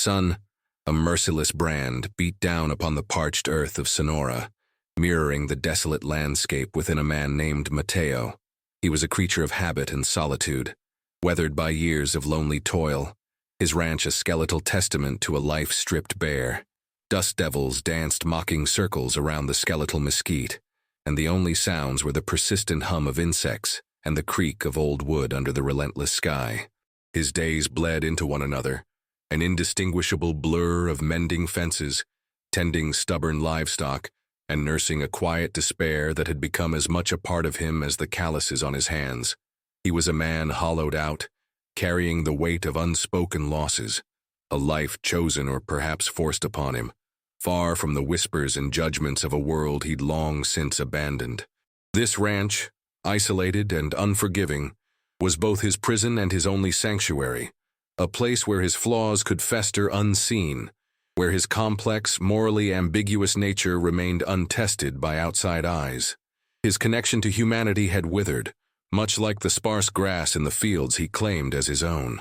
sun, a merciless brand, beat down upon the parched earth of Sonora, mirroring the desolate landscape within a man named Mateo. He was a creature of habit and solitude, weathered by years of lonely toil, his ranch a skeletal testament to a life stripped bare. Dust devils danced mocking circles around the skeletal mesquite, and the only sounds were the persistent hum of insects and the creak of old wood under the relentless sky. His days bled into one another, an indistinguishable blur of mending fences, tending stubborn livestock, and nursing a quiet despair that had become as much a part of him as the calluses on his hands. He was a man hollowed out, carrying the weight of unspoken losses, a life chosen or perhaps forced upon him, far from the whispers and judgments of a world he'd long since abandoned. This ranch, isolated and unforgiving, was both his prison and his only sanctuary, a place where his flaws could fester unseen, where his complex, morally ambiguous nature remained untested by outside eyes. His connection to humanity had withered, much like the sparse grass in the fields he claimed as his own.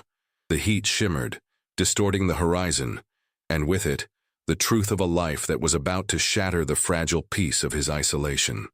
The heat shimmered, distorting the horizon, and with it, the truth of a life that was about to shatter the fragile peace of his isolation.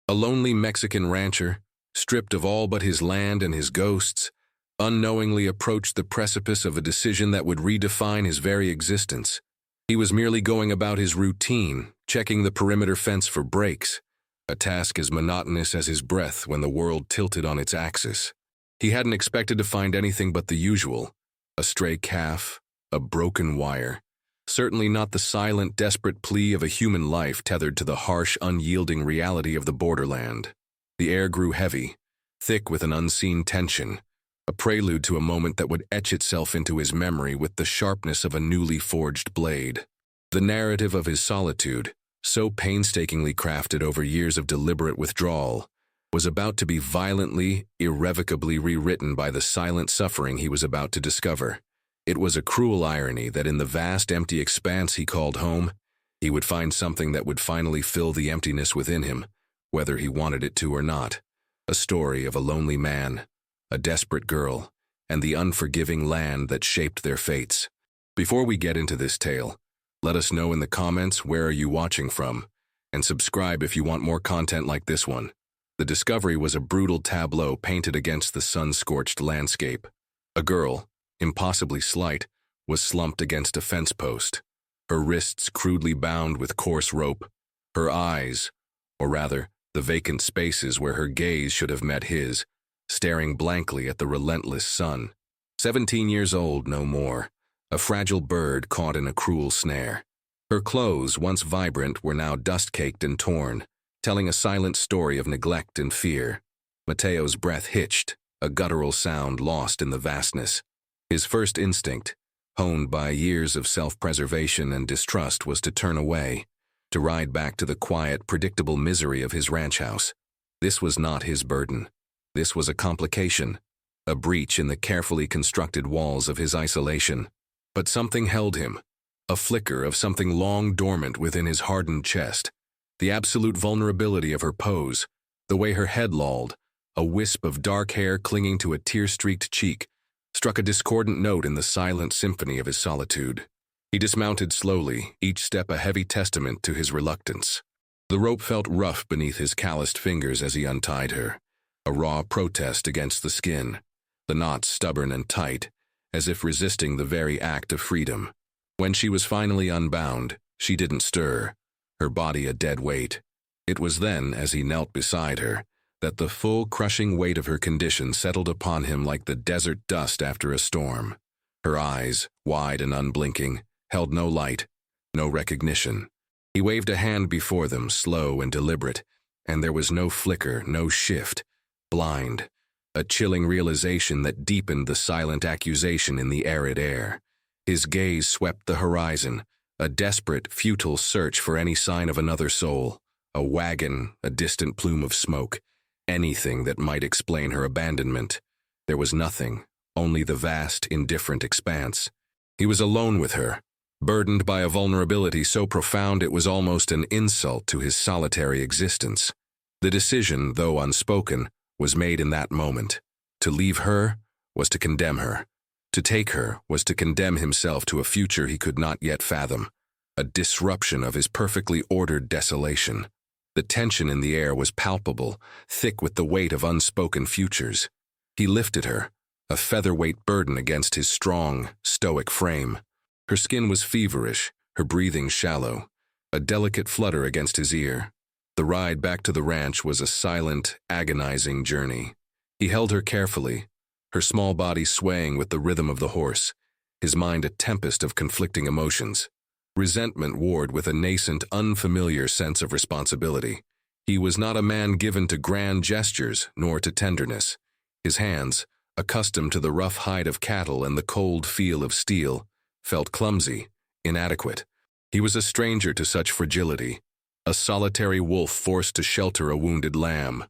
A lonely Mexican rancher, stripped of all but his land and his ghosts, unknowingly approached the precipice of a decision that would redefine his very existence. He was merely going about his routine, checking the perimeter fence for breaks, a task as monotonous as his breath when the world tilted on its axis. He hadn't expected to find anything but the usual, a stray calf, a broken wire, certainly not the silent, desperate plea of a human life tethered to the harsh, unyielding reality of the borderland. The air grew heavy, thick with an unseen tension, a prelude to a moment that would etch itself into his memory with the sharpness of a newly forged blade. The narrative of his solitude, so painstakingly crafted over years of deliberate withdrawal, was about to be violently, irrevocably rewritten by the silent suffering he was about to discover. It was a cruel irony that in the vast empty expanse he called home, he would find something that would finally fill the emptiness within him, whether he wanted it to or not. A story of a lonely man, a desperate girl, and the unforgiving land that shaped their fates. Before we get into this tale, let us know in the comments where are you watching from, and subscribe if you want more content like this one. The discovery was a brutal tableau painted against the sun-scorched landscape. A girl, impossibly slight, was slumped against a fence post, her wrists crudely bound with coarse rope, her eyes, or rather, the vacant spaces where her gaze should have met his, staring blankly at the relentless sun. 17 years old, no more, a fragile bird caught in a cruel snare. Her clothes, once vibrant, were now dust-caked and torn, telling a silent story of neglect and fear. Mateo's breath hitched, a guttural sound lost in the vastness. His first instinct, honed by years of self-preservation and distrust, was to turn away, to ride back to the quiet, predictable misery of his ranch house. This was not his burden. This was a complication, a breach in the carefully constructed walls of his isolation. But something held him, a flicker of something long dormant within his hardened chest. The absolute vulnerability of her pose, the way her head lolled, a wisp of dark hair clinging to a tear-streaked cheek, struck a discordant note in the silent symphony of his solitude. He dismounted slowly, each step a heavy testament to his reluctance. The rope felt rough beneath his calloused fingers as he untied her, a raw protest against the skin, the knots stubborn and tight, as if resisting the very act of freedom. When she was finally unbound, she didn't stir, her body a dead weight. It was then, as he knelt beside her, that the full, crushing weight of her condition settled upon him like the desert dust after a storm. Her eyes, wide and unblinking, held no light, no recognition. He waved a hand before them, slow and deliberate, and there was no flicker, no shift, blind, a chilling realization that deepened the silent accusation in the arid air. His gaze swept the horizon, a desperate, futile search for any sign of another soul, a wagon, a distant plume of smoke, anything that might explain her abandonment. There was nothing, only the vast, indifferent expanse. He was alone with her, burdened by a vulnerability so profound it was almost an insult to his solitary existence. The decision, though unspoken, was made in that moment. To leave her was to condemn her, To take her was to condemn himself to a future he could not yet fathom, a disruption of his perfectly ordered desolation. The tension in the air was palpable, thick with the weight of unspoken futures. He lifted her, a featherweight burden against his strong, stoic frame. Her skin was feverish, her breathing shallow, a delicate flutter against his ear. The ride back to the ranch was a silent, agonizing journey. He held her carefully, her small body swaying with the rhythm of the horse, his mind a tempest of conflicting emotions. Resentment warred with a nascent, unfamiliar sense of responsibility. He was not a man given to grand gestures nor to tenderness. His hands, accustomed to the rough hide of cattle and the cold feel of steel, felt clumsy, inadequate. He was a stranger to such fragility, a solitary wolf forced to shelter a wounded lamb.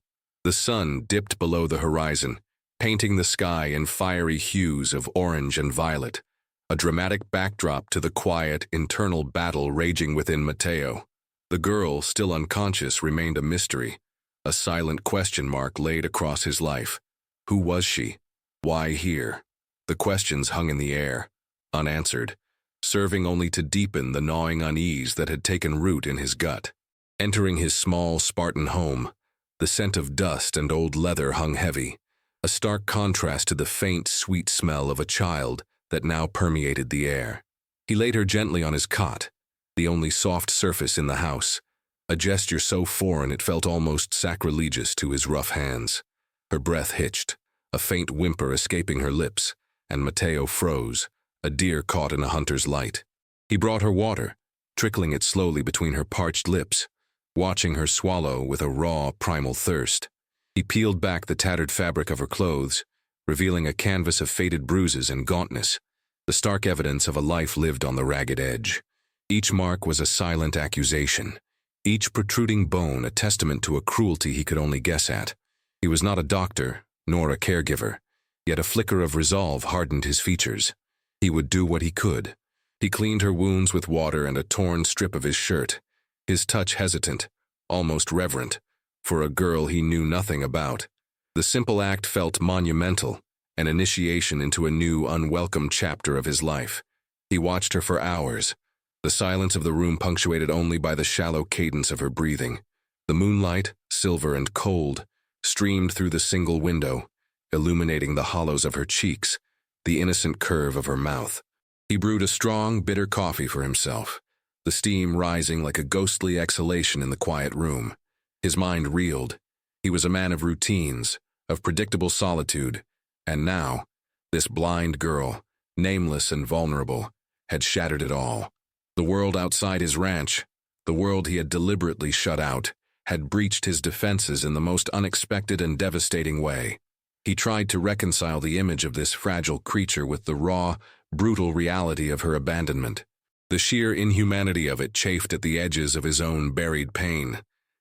The sun dipped below the horizon, painting the sky in fiery hues of orange and violet, a dramatic backdrop to the quiet, internal battle raging within Mateo. The girl, still unconscious, remained a mystery, a silent question mark laid across his life. Who was she? Why here? The questions hung in the air, unanswered, serving only to deepen the gnawing unease that had taken root in his gut. Entering his small, Spartan home, the scent of dust and old leather hung heavy, a stark contrast to the faint, sweet smell of a child that now permeated the air. He laid her gently on his cot, the only soft surface in the house, a gesture so foreign it felt almost sacrilegious to his rough hands. Her breath hitched, a faint whimper escaping her lips, and Mateo froze, a deer caught in a hunter's light. He brought her water, trickling it slowly between her parched lips, watching her swallow with a raw, primal thirst. He peeled back the tattered fabric of her clothes, revealing a canvas of faded bruises and gauntness, the stark evidence of a life lived on the ragged edge. Each mark was a silent accusation, each protruding bone a testament to a cruelty he could only guess at. He was not a doctor, nor a caregiver, yet a flicker of resolve hardened his features. He would do what he could. He cleaned her wounds with water and a torn strip of his shirt, his touch hesitant, almost reverent, for a girl he knew nothing about. The simple act felt monumental, an initiation into a new, unwelcome chapter of his life. He watched her for hours, the silence of the room punctuated only by the shallow cadence of her breathing. The moonlight, silver and cold, streamed through the single window, illuminating the hollows of her cheeks, the innocent curve of her mouth. He brewed a strong, bitter coffee for himself, the steam rising like a ghostly exhalation in the quiet room. His mind reeled. He was a man of routines, of predictable solitude, and now, this blind girl, nameless and vulnerable, had shattered it all. The world outside his ranch, the world he had deliberately shut out, had breached his defenses in the most unexpected and devastating way. He tried to reconcile the image of this fragile creature with the raw, brutal reality of her abandonment. The sheer inhumanity of it chafed at the edges of his own buried pain.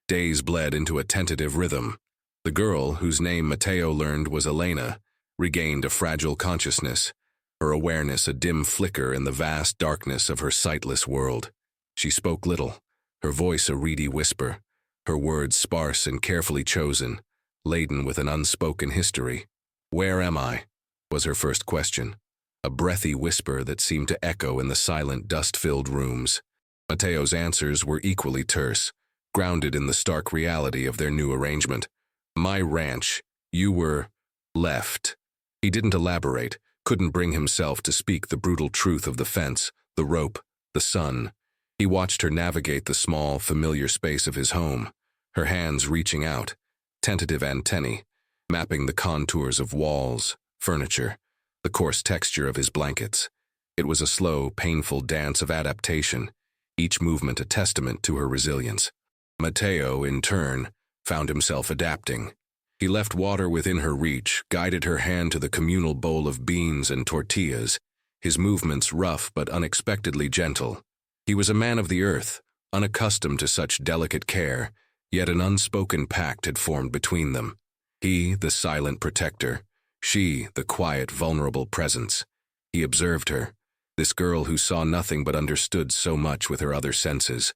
Days bled into a tentative rhythm. The girl, whose name Mateo learned was Elena, regained a fragile consciousness, her awareness a dim flicker in the vast darkness of her sightless world. She spoke little, her voice a reedy whisper, her words sparse and carefully chosen, laden with an unspoken history. "Where am I?" was her first question, a breathy whisper that seemed to echo in the silent, dust-filled rooms. Mateo's answers were equally terse, grounded in the stark reality of their new arrangement. "My ranch. You were left." He didn't elaborate, couldn't bring himself to speak the brutal truth of the fence, the rope, the sun. He watched her navigate the small, familiar space of his home, her hands reaching out, tentative antennae, mapping the contours of walls, furniture, the coarse texture of his blankets. It was a slow, painful dance of adaptation, each movement a testament to her resilience. Mateo, in turn, found himself adapting. He left water within her reach, guided her hand to the communal bowl of beans and tortillas, his movements rough but unexpectedly gentle. He was a man of the earth, unaccustomed to such delicate care, yet an unspoken pact had formed between them. He, the silent protector, she, the quiet, vulnerable presence. He observed her, this girl who saw nothing but understood so much with her other senses.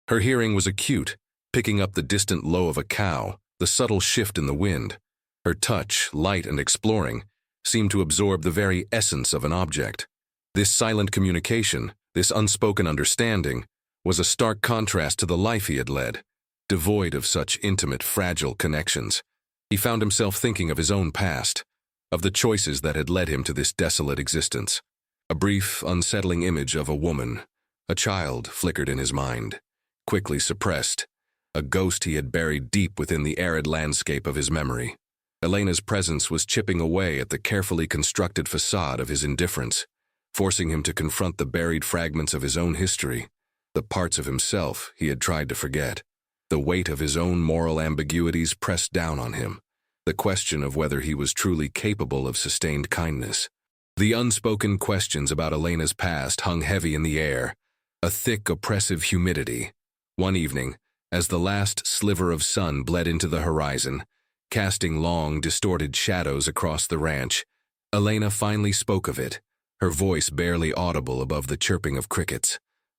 Her hearing was acute, picking up the distant low of a cow, the subtle shift in the wind. Her touch, light and exploring, seemed to absorb the very essence of an object. This silent communication, this unspoken understanding, was a stark contrast to the life he had led, devoid of such intimate, fragile connections. He found himself thinking of his own past, of the choices that had led him to this desolate existence. A brief, unsettling image of a woman, a child, flickered in his mind, quickly suppressed, a ghost he had buried deep within the arid landscape of his memory. Elena's presence was chipping away at the carefully constructed facade of his indifference, forcing him to confront the buried fragments of his own history, the parts of himself he had tried to forget. The weight of his own moral ambiguities pressed down on him, the question of whether he was truly capable of sustained kindness. The unspoken questions about Elena's past hung heavy in the air, a thick, oppressive humidity. One evening, as the last sliver of sun bled into the horizon, casting long, distorted shadows across the ranch, Elena finally spoke of it, her voice barely audible above the chirping of crickets.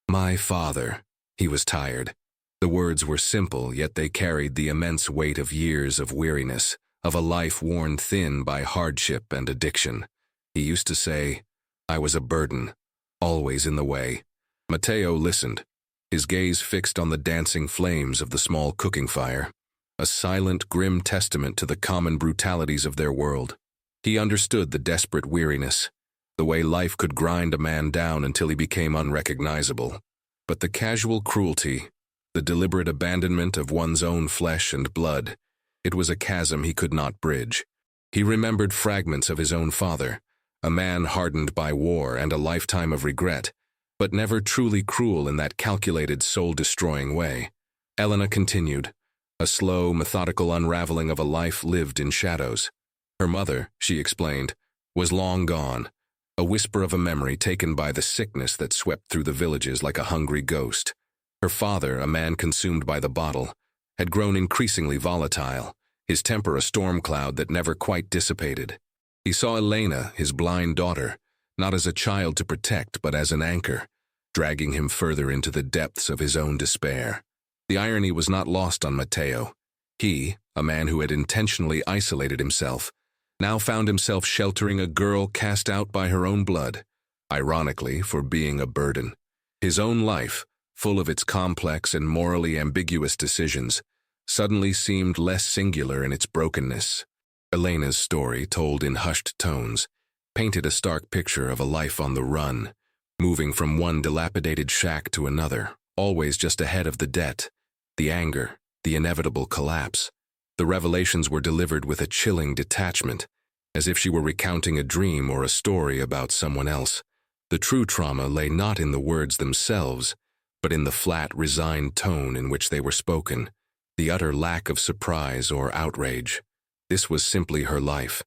"My father." He was tired. The words were simple, yet they carried the immense weight of years of weariness, of a life worn thin by hardship and addiction. He used to say, "I was a burden, always in the way." Mateo listened, his gaze fixed on the dancing flames of the small cooking fire, a silent, grim testament to the common brutalities of their world. He understood the desperate weariness, the way life could grind a man down until he became unrecognizable. But the casual cruelty, the deliberate abandonment of one's own flesh and blood, it was a chasm he could not bridge. He remembered fragments of his own father, a man hardened by war and a lifetime of regret, but never truly cruel in that calculated, soul-destroying way. Elena continued, a slow, methodical unraveling of a life lived in shadows. Her mother, she explained, was long gone, a whisper of a memory taken by the sickness that swept through the villages like a hungry ghost. Her father, a man consumed by the bottle, had grown increasingly volatile, his temper a storm cloud that never quite dissipated. He saw Elena, his blind daughter, not as a child to protect but as an anchor, dragging him further into the depths of his own despair. The irony was not lost on Mateo. He, a man who had intentionally isolated himself, now found himself sheltering a girl cast out by her own blood, ironically for being a burden. His own life, full of its complex and morally ambiguous decisions, suddenly seemed less singular in its brokenness. Elena's story, told in hushed tones, painted a stark picture of a life on the run, moving from one dilapidated shack to another, always just ahead of the debt, the anger, the inevitable collapse. The revelations were delivered with a chilling detachment, as if she were recounting a dream or a story about someone else. The true trauma lay not in the words themselves, but in the flat, resigned tone in which they were spoken, the utter lack of surprise or outrage. This was simply her life.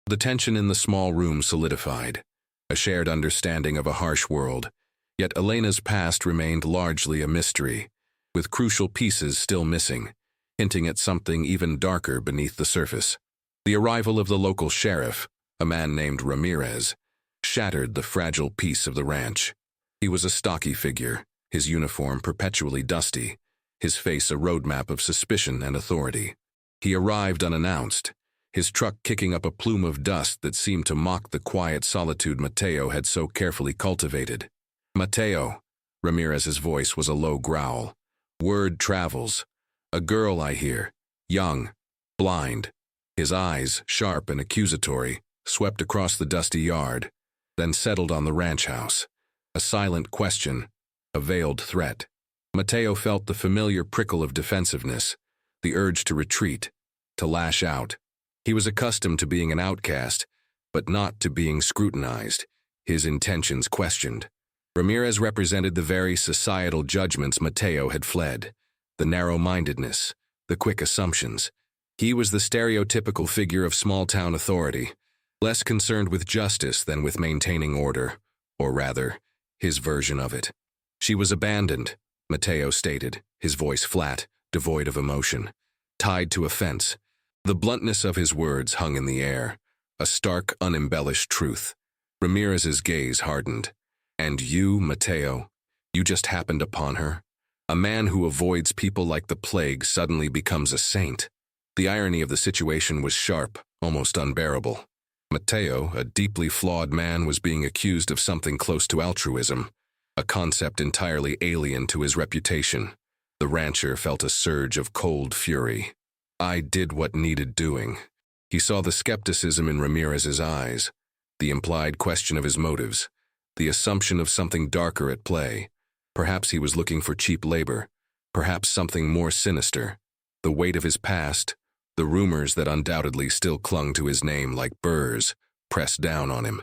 The tension in the small room solidified, a shared understanding of a harsh world, yet Elena's past remained largely a mystery, with crucial pieces still missing, hinting at something even darker beneath the surface. The arrival of the local sheriff, a man named Ramirez, shattered the fragile peace of the ranch. He was a stocky figure, his uniform perpetually dusty, his face a roadmap of suspicion and authority. He arrived unannounced, his truck kicking up a plume of dust that seemed to mock the quiet solitude Mateo had so carefully cultivated. "Mateo," Ramirez's voice was a low growl. "Word travels. A girl, I hear, young, blind." His eyes, sharp and accusatory, swept across the dusty yard, then settled on the ranch house. A silent question, a veiled threat. Mateo felt the familiar prickle of defensiveness, the urge to retreat, to lash out. He was accustomed to being an outcast, but not to being scrutinized, his intentions questioned. Ramirez represented the very societal judgments Mateo had fled, the narrow-mindedness, the quick assumptions. He was the stereotypical figure of small-town authority, less concerned with justice than with maintaining order, or rather, his version of it. "She was abandoned," Mateo stated, his voice flat, devoid of emotion, tied to a fence. The bluntness of his words hung in the air, a stark, unembellished truth. Ramirez's gaze hardened. "And you, Mateo, you just happened upon her? A man who avoids people like the plague suddenly becomes a saint." The irony of the situation was sharp, almost unbearable. Mateo, a deeply flawed man, was being accused of something close to altruism, a concept entirely alien to his reputation. The rancher felt a surge of cold fury. I did what needed doing. He saw the skepticism in Ramirez's eyes, the implied question of his motives, the assumption of something darker at play. Perhaps he was looking for cheap labor, perhaps something more sinister. The weight of his past, the rumors that undoubtedly still clung to his name like burrs, pressed down on him.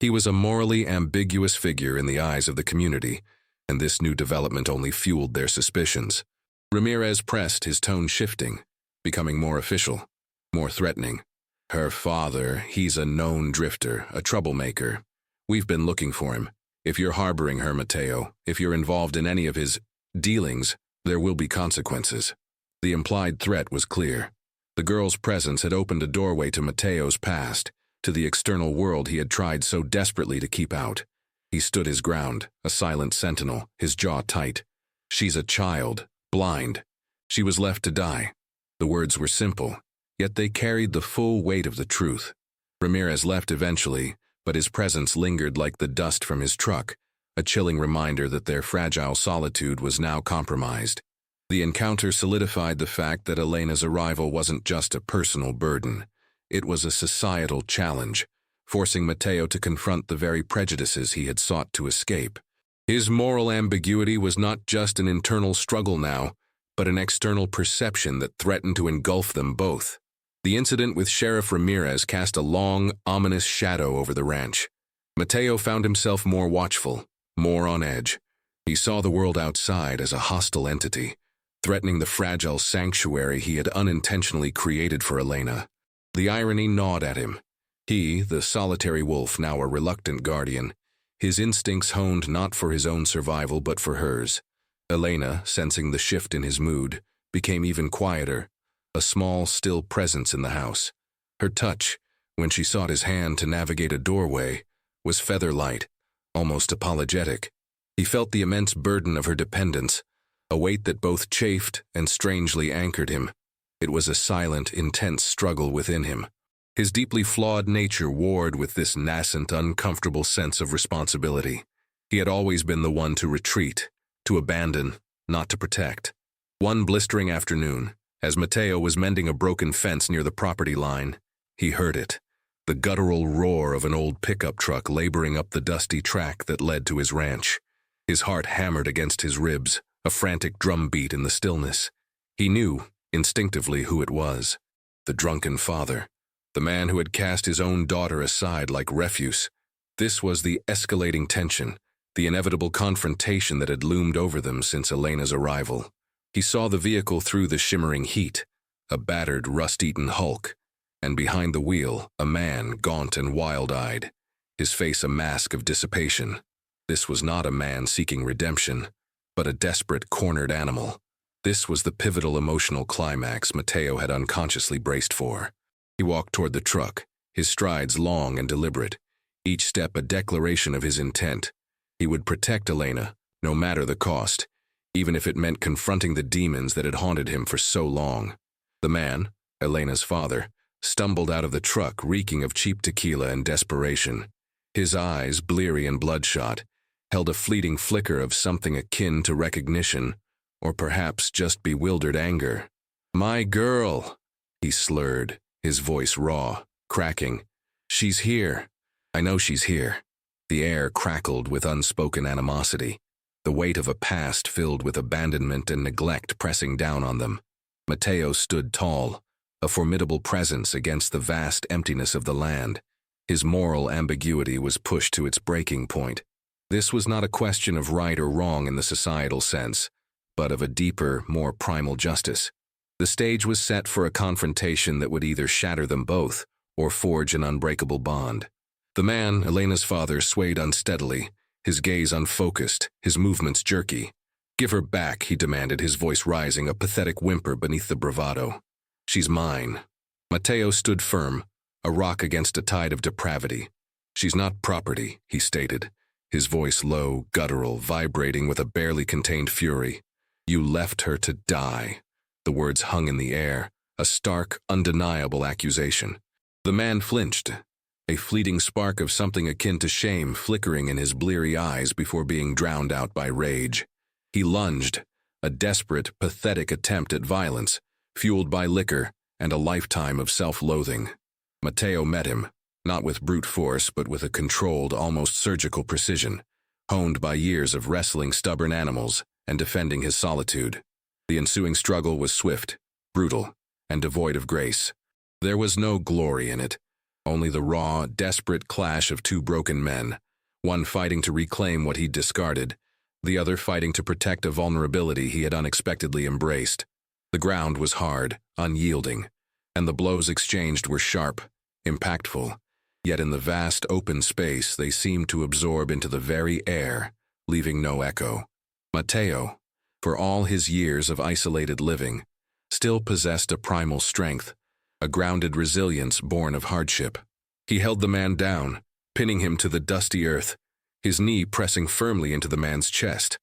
He was a morally ambiguous figure in the eyes of the community, and this new development only fueled their suspicions. Ramirez pressed, his tone shifting, becoming more official, more threatening. Her father, he's a known drifter, a troublemaker. We've been looking for him. If you're harboring her, Mateo, if you're involved in any of his dealings, there will be consequences. The implied threat was clear. The girl's presence had opened a doorway to Mateo's past, to the external world he had tried so desperately to keep out. He stood his ground, a silent sentinel, his jaw tight. She's a child, blind. She was left to die. The words were simple, yet they carried the full weight of the truth. Ramirez left eventually, but his presence lingered like the dust from his truck, a chilling reminder that their fragile solitude was now compromised. The encounter solidified the fact that Elena's arrival wasn't just a personal burden. It was a societal challenge, forcing Mateo to confront the very prejudices he had sought to escape. His moral ambiguity was not just an internal struggle now, but an external perception that threatened to engulf them both. The incident with Sheriff Ramirez cast a long, ominous shadow over the ranch. Mateo found himself more watchful, more on edge. He saw the world outside as a hostile entity, threatening the fragile sanctuary he had unintentionally created for Elena. The irony gnawed at him. He, the solitary wolf, now a reluctant guardian, his instincts honed not for his own survival but for hers. Elena, sensing the shift in his mood, became even quieter, a small, still presence in the house. Her touch, when she sought his hand to navigate a doorway, was feather-light, almost apologetic. He felt the immense burden of her dependence, a weight that both chafed and strangely anchored him. It was a silent, intense struggle within him. His deeply flawed nature warred with this nascent, uncomfortable sense of responsibility. He had always been the one to retreat, to abandon, not to protect. One blistering afternoon, as Mateo was mending a broken fence near the property line, he heard it, the guttural roar of an old pickup truck laboring up the dusty track that led to his ranch. His heart hammered against his ribs, a frantic drumbeat in the stillness. He knew, instinctively, who it was. The drunken father. The man who had cast his own daughter aside like refuse. This was the escalating tension, the inevitable confrontation that had loomed over them since Elena's arrival. He saw the vehicle through the shimmering heat, a battered, rust-eaten hulk, and behind the wheel, a man, gaunt and wild-eyed, his face a mask of dissipation. This was not a man seeking redemption, but a desperate, cornered animal. This was the pivotal emotional climax Mateo had unconsciously braced for. He walked toward the truck, his strides long and deliberate, each step a declaration of his intent. He would protect Elena, no matter the cost, even if it meant confronting the demons that had haunted him for so long. The man, Elena's father, stumbled out of the truck reeking of cheap tequila and desperation. His eyes, bleary and bloodshot, held a fleeting flicker of something akin to recognition, or perhaps just bewildered anger. "My girl," he slurred, his voice raw, cracking. "She's here. I know she's here." The air crackled with unspoken animosity, the weight of a past filled with abandonment and neglect pressing down on them. Mateo stood tall, a formidable presence against the vast emptiness of the land. His moral ambiguity was pushed to its breaking point. This was not a question of right or wrong in the societal sense, but of a deeper, more primal justice. The stage was set for a confrontation that would either shatter them both or forge an unbreakable bond. The man, Elena's father, swayed unsteadily, his gaze unfocused, his movements jerky. "Give her back," he demanded, his voice rising, a pathetic whimper beneath the bravado. "She's mine." Mateo stood firm, a rock against a tide of depravity. "She's not property," he stated, his voice low, guttural, vibrating with a barely contained fury. "You left her to die." The words hung in the air, a stark, undeniable accusation. The man flinched, a fleeting spark of something akin to shame flickering in his bleary eyes before being drowned out by rage. He lunged, a desperate, pathetic attempt at violence, fueled by liquor and a lifetime of self-loathing. Mateo met him, not with brute force but with a controlled, almost surgical precision, honed by years of wrestling stubborn animals and defending his solitude. The ensuing struggle was swift, brutal, and devoid of grace. There was no glory in it, only the raw, desperate clash of two broken men, one fighting to reclaim what he'd discarded, the other fighting to protect a vulnerability he had unexpectedly embraced. The ground was hard, unyielding, and the blows exchanged were sharp, impactful, yet in the vast open space they seemed to absorb into the very air, leaving no echo. Mateo, for all his years of isolated living, still possessed a primal strength, a grounded resilience born of hardship. He held the man down, pinning him to the dusty earth, his knee pressing firmly into the man's chest.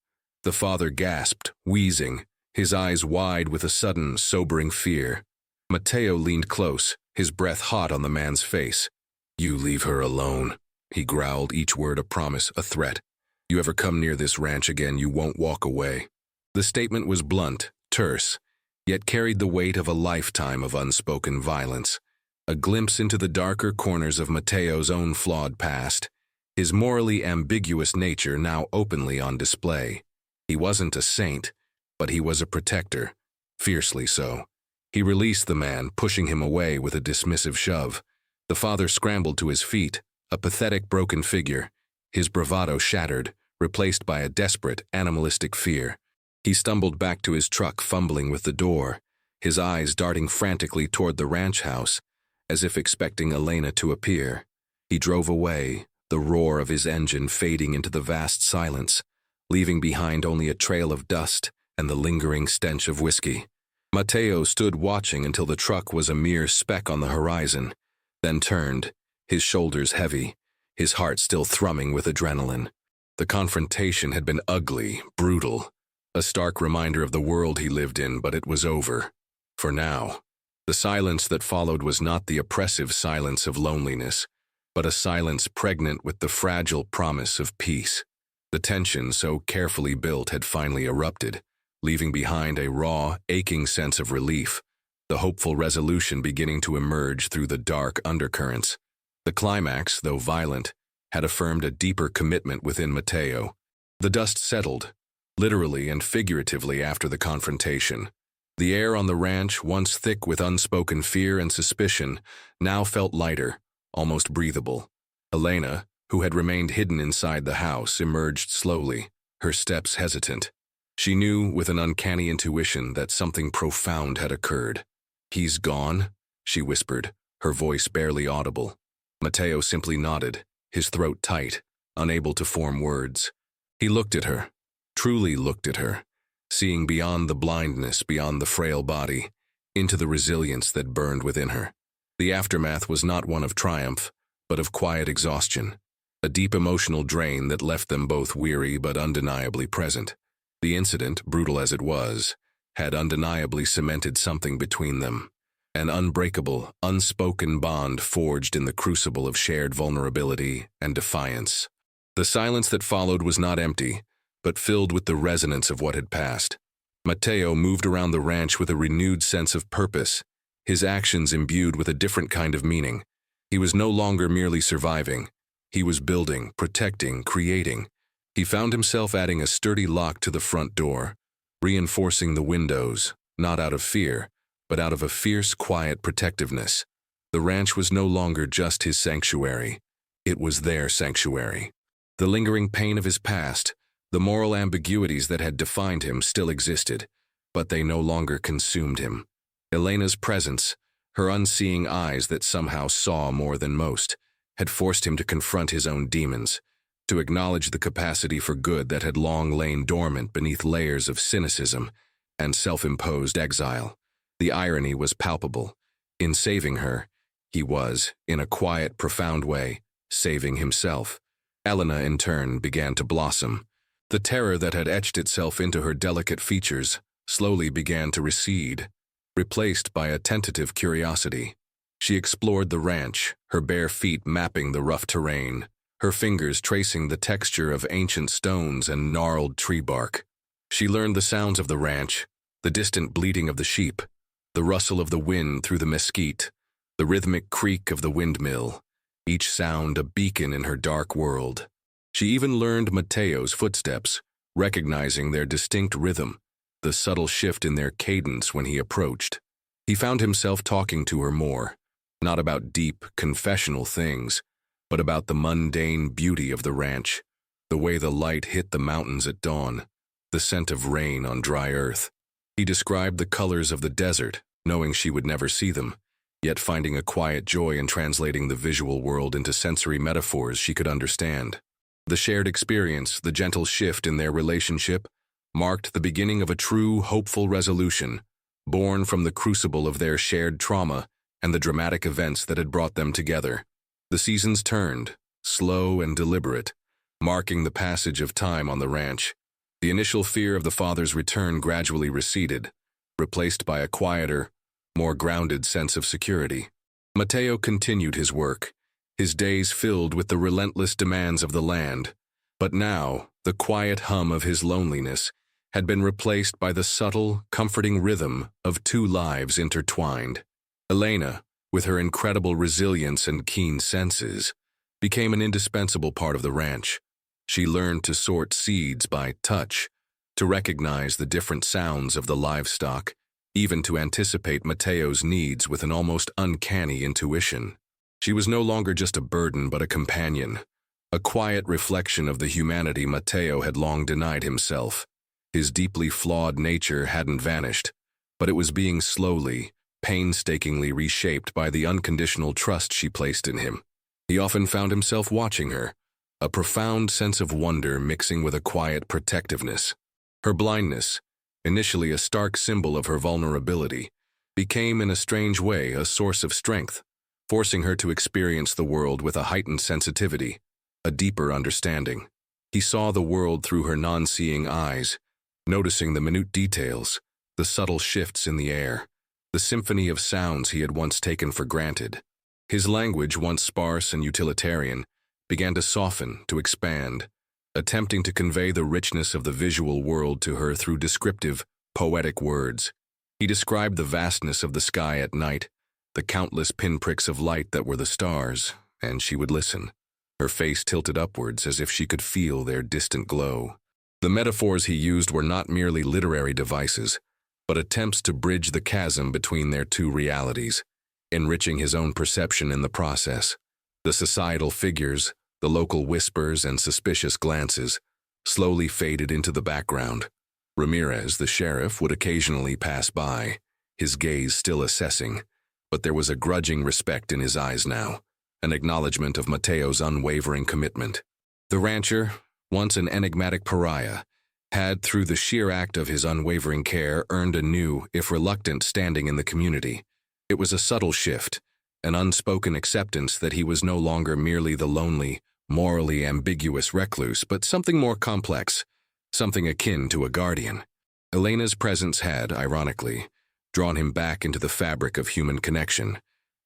The father gasped, wheezing, his eyes wide with a sudden, sobering fear. Mateo leaned close, his breath hot on the man's face. "You leave her alone," he growled, each word a promise, a threat. "You ever come near this ranch again, you won't walk away." The statement was blunt, terse, yet carried the weight of a lifetime of unspoken violence, a glimpse into the darker corners of Mateo's own flawed past, his morally ambiguous nature now openly on display. He wasn't a saint, but he was a protector, fiercely so. He released the man, pushing him away with a dismissive shove. The father scrambled to his feet, a pathetic broken figure, his bravado shattered, replaced by a desperate, animalistic fear. He stumbled back to his truck, fumbling with the door, his eyes darting frantically toward the ranch house, as if expecting Elena to appear. He drove away, the roar of his engine fading into the vast silence, leaving behind only a trail of dust and the lingering stench of whiskey. Mateo stood watching until the truck was a mere speck on the horizon, then turned, his shoulders heavy, his heart still thrumming with adrenaline. The confrontation had been ugly, brutal, a stark reminder of the world he lived in, but it was over. For now. The silence that followed was not the oppressive silence of loneliness, but a silence pregnant with the fragile promise of peace. The tension so carefully built had finally erupted, leaving behind a raw, aching sense of relief, the hopeful resolution beginning to emerge through the dark undercurrents. The climax, though violent, had affirmed a deeper commitment within Mateo. The dust settled, literally and figuratively, after the confrontation. The air on the ranch, once thick with unspoken fear and suspicion, now felt lighter, almost breathable. Elena, who had remained hidden inside the house, emerged slowly, her steps hesitant. She knew with an uncanny intuition that something profound had occurred. "He's gone?" she whispered, her voice barely audible. Mateo simply nodded, his throat tight, unable to form words. He looked at her, truly looked at her, seeing beyond the blindness, beyond the frail body, into the resilience that burned within her. The aftermath was not one of triumph, but of quiet exhaustion, a deep emotional drain that left them both weary but undeniably present. The incident, brutal as it was, had undeniably cemented something between them, an unbreakable, unspoken bond forged in the crucible of shared vulnerability and defiance. The silence that followed was not empty, but filled with the resonance of what had passed. Mateo moved around the ranch with a renewed sense of purpose, his actions imbued with a different kind of meaning. He was no longer merely surviving. He was building, protecting, creating. He found himself adding a sturdy lock to the front door, reinforcing the windows, not out of fear, but out of a fierce, quiet protectiveness. The ranch was no longer just his sanctuary. It was their sanctuary. The lingering pain of his past, the moral ambiguities that had defined him, still existed, but they no longer consumed him. Elena's presence, her unseeing eyes that somehow saw more than most, had forced him to confront his own demons, to acknowledge the capacity for good that had long lain dormant beneath layers of cynicism and self-imposed exile. The irony was palpable. In saving her, he was, in a quiet, profound way, saving himself. Elena, in turn, began to blossom. The terror that had etched itself into her delicate features slowly began to recede, replaced by a tentative curiosity. She explored the ranch, her bare feet mapping the rough terrain, her fingers tracing the texture of ancient stones and gnarled tree bark. She learned the sounds of the ranch, the distant bleating of the sheep, the rustle of the wind through the mesquite, the rhythmic creak of the windmill, each sound a beacon in her dark world. She even learned Mateo's footsteps, recognizing their distinct rhythm, the subtle shift in their cadence when he approached. He found himself talking to her more, not about deep, confessional things, but about the mundane beauty of the ranch, the way the light hit the mountains at dawn, the scent of rain on dry earth. He described the colors of the desert, knowing she would never see them, yet finding a quiet joy in translating the visual world into sensory metaphors she could understand. The shared experience, the gentle shift in their relationship, marked the beginning of a true, hopeful resolution, born from the crucible of their shared trauma and the dramatic events that had brought them together. The seasons turned, slow and deliberate, marking the passage of time on the ranch. The initial fear of the father's return gradually receded, replaced by a quieter, more grounded sense of security. Mateo continued his work, his days filled with the relentless demands of the land, but now the quiet hum of his loneliness had been replaced by the subtle, comforting rhythm of two lives intertwined. Elena, with her incredible resilience and keen senses, became an indispensable part of the ranch. She learned to sort seeds by touch, to recognize the different sounds of the livestock, even to anticipate Mateo's needs with an almost uncanny intuition. She was no longer just a burden but a companion, a quiet reflection of the humanity Mateo had long denied himself. His deeply flawed nature hadn't vanished, but it was being slowly, painstakingly reshaped by the unconditional trust she placed in him. He often found himself watching her, a profound sense of wonder mixing with a quiet protectiveness. Her blindness, initially a stark symbol of her vulnerability, became in a strange way a source of strength, forcing her to experience the world with a heightened sensitivity, a deeper understanding. He saw the world through her non-seeing eyes, noticing the minute details, the subtle shifts in the air, the symphony of sounds he had once taken for granted. His language, once sparse and utilitarian, began to soften, to expand, attempting to convey the richness of the visual world to her through descriptive, poetic words. He described the vastness of the sky at night, the countless pinpricks of light that were the stars, and she would listen, her face tilted upwards as if she could feel their distant glow. The metaphors he used were not merely literary devices, but attempts to bridge the chasm between their two realities, enriching his own perception in the process. The societal figures, the local whispers and suspicious glances, slowly faded into the background. Ramirez, the sheriff, would occasionally pass by, his gaze still assessing, but there was a grudging respect in his eyes now, an acknowledgement of Mateo's unwavering commitment. The rancher, once an enigmatic pariah, had, through the sheer act of his unwavering care, earned a new, if reluctant, standing in the community. It was a subtle shift, an unspoken acceptance that he was no longer merely the lonely, morally ambiguous recluse, but something more complex, something akin to a guardian. Elena's presence had, ironically, drawn him back into the fabric of human connection,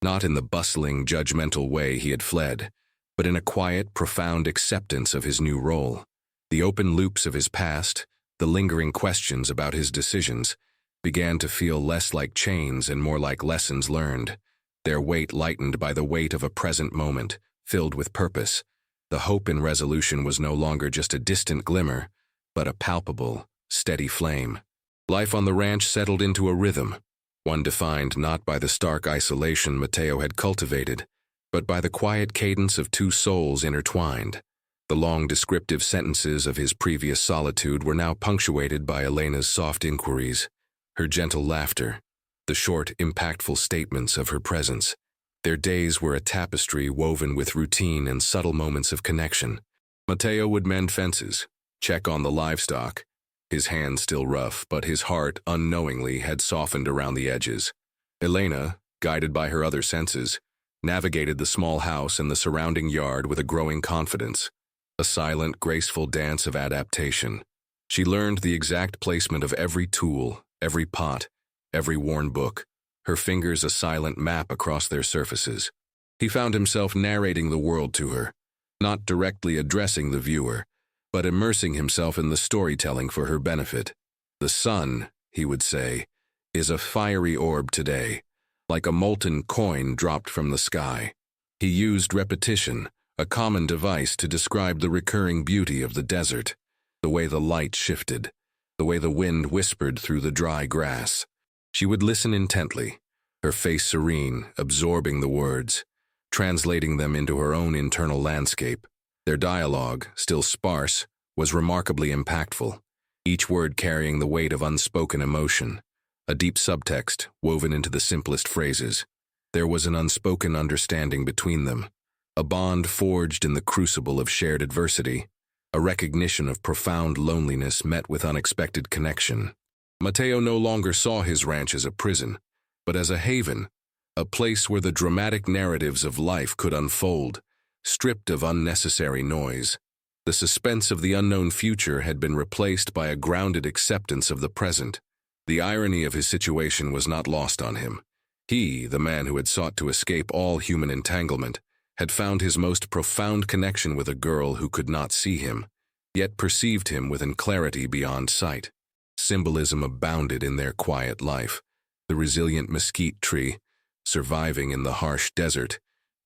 not in the bustling, judgmental way he had fled, but in a quiet, profound acceptance of his new role. The open loops of his past, the lingering questions about his decisions, began to feel less like chains and more like lessons learned, their weight lightened by the weight of a present moment, filled with purpose. The hope in resolution was no longer just a distant glimmer, but a palpable, steady flame. Life on the ranch settled into a rhythm, one defined not by the stark isolation Mateo had cultivated, but by the quiet cadence of two souls intertwined. The long descriptive sentences of his previous solitude were now punctuated by Elena's soft inquiries, her gentle laughter, the short, impactful statements of her presence. Their days were a tapestry woven with routine and subtle moments of connection. Mateo would mend fences, check on the livestock, his hands still rough, but his heart, unknowingly, had softened around the edges. Elena, guided by her other senses, navigated the small house and the surrounding yard with a growing confidence, a silent, graceful dance of adaptation. She learned the exact placement of every tool, every pot, every worn book, her fingers a silent map across their surfaces. He found himself narrating the world to her, not directly addressing the viewer, but immersing himself in the storytelling for her benefit. The sun, he would say, is a fiery orb today, like a molten coin dropped from the sky. He used repetition, a common device to describe the recurring beauty of the desert, the way the light shifted, the way the wind whispered through the dry grass. She would listen intently, her face serene, absorbing the words, translating them into her own internal landscape. Their dialogue, still sparse, was remarkably impactful, each word carrying the weight of unspoken emotion, a deep subtext woven into the simplest phrases. There was an unspoken understanding between them, a bond forged in the crucible of shared adversity, a recognition of profound loneliness met with unexpected connection. Mateo no longer saw his ranch as a prison, but as a haven, a place where the dramatic narratives of life could unfold, stripped of unnecessary noise. The suspense of the unknown future had been replaced by a grounded acceptance of the present. The irony of his situation was not lost on him. He, the man who had sought to escape all human entanglement, had found his most profound connection with a girl who could not see him, yet perceived him with a clarity beyond sight. Symbolism abounded in their quiet life. The resilient mesquite tree, surviving in the harsh desert,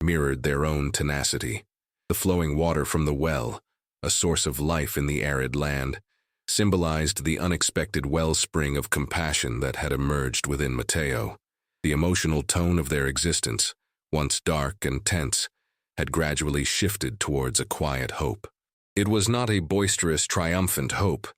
mirrored their own tenacity. The flowing water from the well, a source of life in the arid land, symbolized the unexpected wellspring of compassion that had emerged within Mateo. The emotional tone of their existence, once dark and tense, had gradually shifted towards a quiet hope. It was not a boisterous, triumphant hope,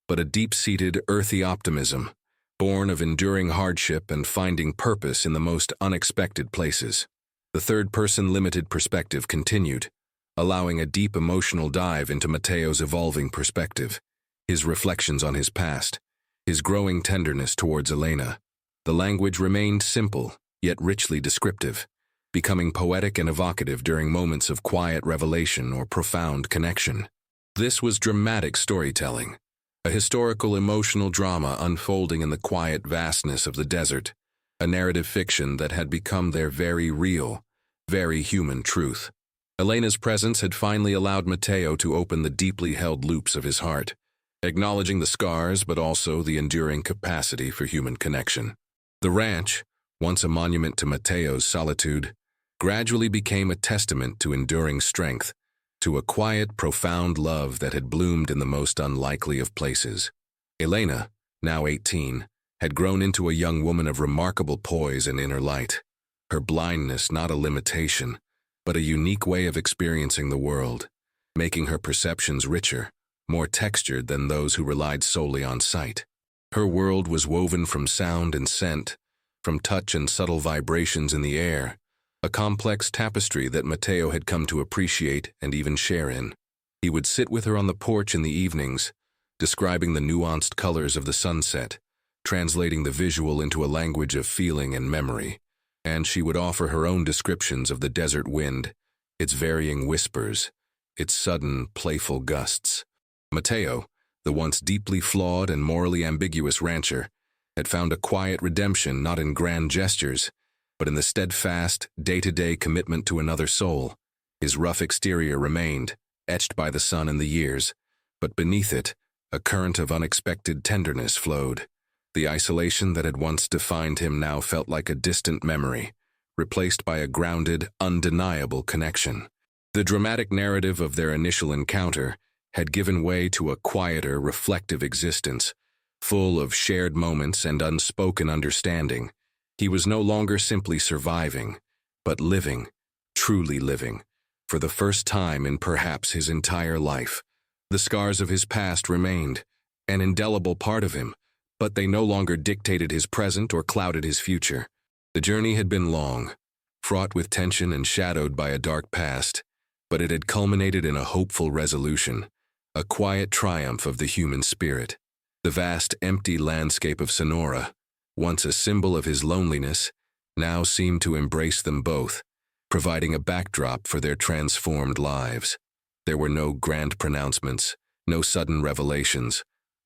but a deep-seated, earthy optimism, born of enduring hardship and finding purpose in the most unexpected places. The third-person limited perspective continued, allowing a deep emotional dive into Mateo's evolving perspective, his reflections on his past, his growing tenderness towards Elena. The language remained simple, yet richly descriptive, becoming poetic and evocative during moments of quiet revelation or profound connection. This was dramatic storytelling, a historical emotional drama unfolding in the quiet vastness of the desert, a narrative fiction that had become their very real, very human truth. Elena's presence had finally allowed Mateo to open the deeply held loops of his heart, acknowledging the scars but also the enduring capacity for human connection. The ranch, once a monument to Mateo's solitude, gradually became a testament to enduring strength, to a quiet, profound love that had bloomed in the most unlikely of places. Elena, now 18, had grown into a young woman of remarkable poise and inner light, her blindness not a limitation, but a unique way of experiencing the world, making her perceptions richer, more textured than those who relied solely on sight. Her world was woven from sound and scent, from touch and subtle vibrations in the air, a complex tapestry that Mateo had come to appreciate and even share in. He would sit with her on the porch in the evenings, describing the nuanced colors of the sunset, translating the visual into a language of feeling and memory, and she would offer her own descriptions of the desert wind, its varying whispers, its sudden, playful gusts. Mateo, the once deeply flawed and morally ambiguous rancher, had found a quiet redemption not in grand gestures, but in the steadfast, day-to-day commitment to another soul. His rough exterior remained, etched by the sun and the years, but beneath it, a current of unexpected tenderness flowed. The isolation that had once defined him now felt like a distant memory, replaced by a grounded, undeniable connection. The dramatic narrative of their initial encounter had given way to a quieter, reflective existence, full of shared moments and unspoken understanding. He was no longer simply surviving, but living, truly living, for the first time in perhaps his entire life. The scars of his past remained, an indelible part of him, but they no longer dictated his present or clouded his future. The journey had been long, fraught with tension and shadowed by a dark past, but it had culminated in a hopeful resolution, a quiet triumph of the human spirit. The vast, empty landscape of Sonora, once a symbol of his loneliness, now seemed to embrace them both, providing a backdrop for their transformed lives. There were no grand pronouncements, no sudden revelations,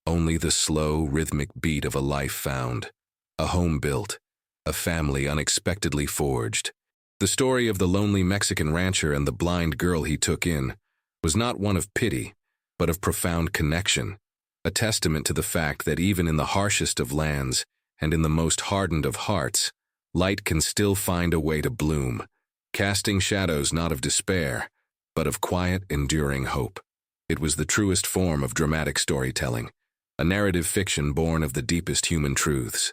only the slow, rhythmic beat of a life found, a home built, a family unexpectedly forged. The story of the lonely Mexican rancher and the blind girl he took in was not one of pity, but of profound connection, a testament to the fact that even in the harshest of lands and in the most hardened of hearts, light can still find a way to bloom, casting shadows not of despair, but of quiet, enduring hope. It was the truest form of dramatic storytelling, a narrative fiction born of the deepest human truths.